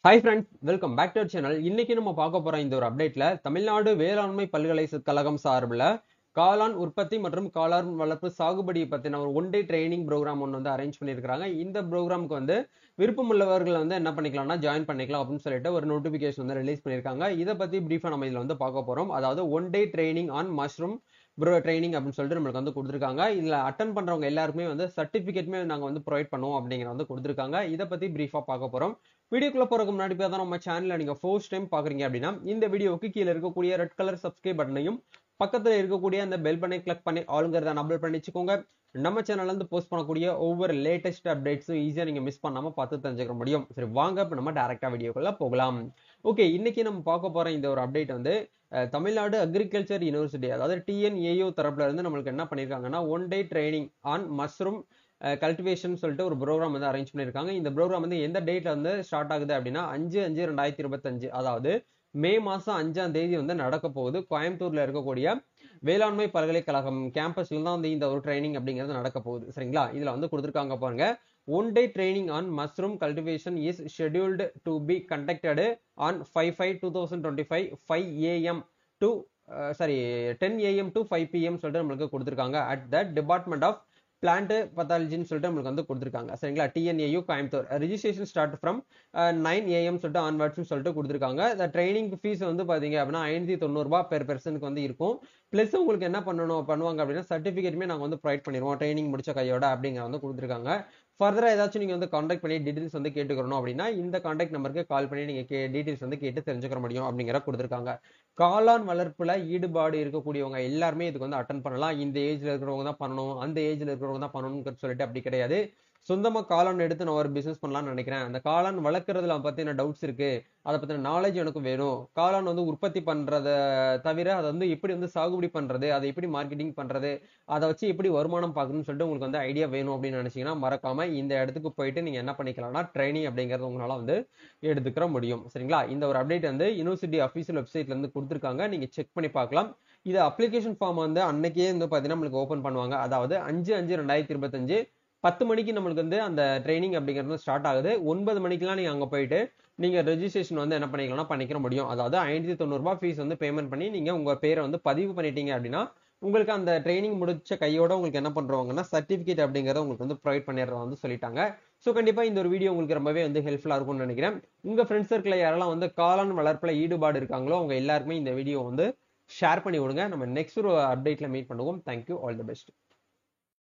Hi friends, welcome back to our channel. இன்னைக்கு நம்ம பார்க்க போற இந்த ஒரு அப்டேட்ல தமிழ்நாடு வேளாண்மை பல்கலைக்கழகம் சார்பில் காளான் உற்பத்தி மற்றும் காளான் வளர்ப்பு சாகுபடி பத்தின ஒரு ஒன் டே ட்ரைனிங் ப்ரோக்ராம் ஒன்று வந்து அரேஞ்ச் பண்ணியிருக்காங்க. இந்த ப்ரோக்ராமுக்கு வந்து விருப்பம் உள்ளவர்கள் வந்து என்ன பண்ணிக்கலாம்னா ஜாயின் பண்ணிக்கலாம் அப்படின்னு சொல்லிட்டு ஒரு நோட்டிபிகேஷன் வந்து ரிலீஸ் பண்ணியிருக்காங்க. இதை பத்தி பிரீஃபா நம்ம இதுல வந்து பார்க்க போறோம். அதாவது one day training on mushroom training அப்படின்னு சொல்லிட்டு நம்மளுக்கு வந்து கொடுத்துருக்காங்க. இதுல அட்டன் பண்றவங்க எல்லாருக்குமே வந்து சர்டிபிகேட்மே நாங்க வந்து ப்ரொவைட் பண்ணுவோம் அப்படிங்கிற வந்து கொடுத்துருக்காங்க. இதை பத்தி பிரீஃபா பார்க்க போறோம். வீடியோக்குள்ள போறதுக்கு முன்னாடி தான் நம்ம சேனல்ல நீங்க ஃபர்ஸ்ட் டைம் பாக்குறீங்க அப்படின்னா இந்த வீடியோவுக்கு கீழே இருக்கக்கூடிய ரெட் கலர் சப்ஸ்கிரைப் பட்டனையும் பக்கத்துல இருக்கக்கூடிய அந்த பெல் பட்டனை கிளிக் பண்ணி ஆளுங்கிறத அப்டேட் பண்ணி வச்சுக்கோங்க. நம்ம சேனல்ல இருந்து போஸ்ட் பண்ணக்கூடிய ஒவ்வொரு லேட்டஸ்ட் அப்டேட்ஸும் ஈஸியா நீங்க மிஸ் பண்ணாம பார்த்து தெரிஞ்சுக்க முடியும். சரி, வாங்க இப்ப நம்ம டைரக்டா வீடியோக்குள்ள போகலாம். ஓகே, இன்னைக்கு நம்ம பார்க்க போற இந்த ஒரு அப்டேட் வந்து தமிழ்நாடு அக்ரிகல்ச்சர் யூனிவர்சிட்டி அதாவது டிஎன்ஏயு தரப்புல இருந்து நம்மளுக்கு என்ன பண்ணிருக்காங்கன்னா one day training on mushroom cultivation சொல்லிட்டு ஒரு ப்ரோக்ராம் வந்து அரேஞ்ச் பண்ணியிருக்காங்க. இந்த ப்ரோக்ராம் வந்து எந்த டேட்ல வந்து ஸ்டார்ட் ஆகுது அப்படின்னா 5/5/2025, அதாவது மே மாசம் 5ஆம் தேதி வந்து நடக்க போகுது. கோயம்புத்தூர்ல இருக்கக்கூடிய வேளாண்மை பல்கலைக்கழகம் கேம்பஸ்ல தான் வந்து இந்த ஒரு ட்ரைனிங் அப்படிங்கிறது நடக்க போகுது. சரிங்களா, இதுல வந்து கொடுத்துருக்காங்க பாருங்க. One day training on mushroom cultivation is scheduled to be conducted on 5/5/2025 5 AM to 10 AM to 5 PM சொல்லிட்டு நம்மளுக்கு கொடுத்துருக்காங்க. At the department of plant பத்தாலஜின்னு சொல்லிட்டு நம்மளுக்கு வந்து கொடுத்துருக்காங்க. சரிங்களா, TNAU Coimbatore. Registration start from 9 AM சொல்லிட்டு ஆன்வர்ட்ஸ் சொல்லிட்டு கொடுத்துருக்காங்க. இந்த ட்ரைனிங் ஃபீஸ் வந்து பாத்தீங்க அப்படின்னா 590 ரூபாய் பெர் பெர்சனுக்கு வந்து இருக்கும். பிளஸ் உங்களுக்கு என்ன பண்ணுவாங்க அப்படின்னா சர்டிபிகேட்டுமே நாங்க வந்து ப்ரொவைட் பண்ணிடுவோம் ட்ரைனிங் முடிச்ச கையோட அப்படிங்கிற வந்து கொடுத்துருக்காங்க. ஃபர்தரா ஏதாச்சும் நீங்க வந்து கான்டாக்ட் பண்ணி டீடைல்ஸ் வந்து கேட்டுக்கணும் அப்படின்னா இந்த கான்டாக்ட் நம்பருக்கு கால் பண்ணி நீங்க டீடைல்ஸ் வந்து கேட்டு தெரிஞ்சுக்க முடியும் அப்படிங்கிற கொடுத்துருக்காங்க. காளான் வளர்ப்புல ஈடுபாடு இருக்கக்கூடியவங்க எல்லாருமே இதுக்கு வந்து அட்டன் பண்ணலாம். இந்த ஏஜ்ல இருக்கிறவங்க தான் பண்ணணும், அந்த ஏஜ்ல இருக்கிறவங்க தான் பண்ணணும்னு சொல்லிட்டு அப்படி கிடையாது. சொந்தமா காளான் எடுத்து நான் ஒரு பிசினஸ் பண்ணலாம்னு நினைக்கிறேன், அந்த காளான் வளர்க்கறதுல பத்தின டவுட்ஸ் இருக்கு, அதை பத்தின நாலேஜ் எனக்கு வேணும், காளான் வந்து உற்பத்தி பண்றத தவிர அதை வந்து எப்படி வந்து சாகுபடி பண்றது, அதை எப்படி மார்க்கெட்டிங் பண்றது, அதை வச்சு எப்படி வருமானம் பார்க்கணும்னு சொல்லிட்டு உங்களுக்கு வந்து ஐடியா வேணும் அப்படின்னு நினைச்சீங்கன்னா மறக்காம இந்த இடத்துக்கு போயிட்டு நீங்க என்ன பண்ணிக்கலாம்னா ட்ரைனிங் அப்படிங்கறது உங்களால வந்து எடுத்துக்கிற முடியும். சரிங்களா, இந்த ஒரு அப்டேட் வந்து யூனிவர்சிட்டி அஃபீஷியல் வெப்சைட்ல இருந்து கொடுத்துருக்காங்க, நீங்க செக் பண்ணி பார்க்கலாம். இது அப்ளிகேஷன் ஃபார்ம் வந்து அன்னைக்கே வந்து பாத்தீங்கன்னா நம்மளுக்கு ஓபன் பண்ணுவாங்க. அதாவது 5/5/2025 10 மணிக்கு நம்மளுக்கு வந்து அந்த ட்ரைனிங் அப்படிங்கிறது ஸ்டார்ட் ஆகுது. 9 மணிக்கெல்லாம் நீங்க அங்க போயிட்டு நீங்க ரெஜிஸ்ட்ரேஷன் வந்து என்ன பண்ணிக்கலாம்னா பண்ணிக்கிற முடியும். அதாவது 590 ரூபாய் ஃபீஸ் வந்து பேமெண்ட் பண்ணி நீங்க உங்க பேரை வந்து பதிவு பண்ணிட்டீங்க அப்படின்னா உங்களுக்கு அந்த ட்ரைனிங் முடிச்ச கையோட உங்களுக்கு என்ன பண்றவங்கன்னா சர்டிபிகேட் அப்படிங்கறத உங்களுக்கு வந்து ப்ரொவைட் பண்ணிடுறதா வந்து சொல்லிட்டாங்க. ஸோ கண்டிப்பா இந்த ஒரு வீடியோ உங்களுக்கு ரொம்பவே வந்து ஹெல்ப்ஃபுல்லா இருக்கும்னு நினைக்கிறேன். உங்க ஃப்ரெண்ட்ஸ் சர்க்கிள் யாரெல்லாம் வந்து காளான் வளர்ப்புல ஈடுபாடு இருக்காங்களோ அவங்க எல்லாருக்குமே இந்த வீடியோ வந்து ஷேர் பண்ணி விடுங்க. நம்ம நெக்ஸ்ட் ஒரு அப்டேட்ல மீட் பண்ணுவோம். Thank you, all the best.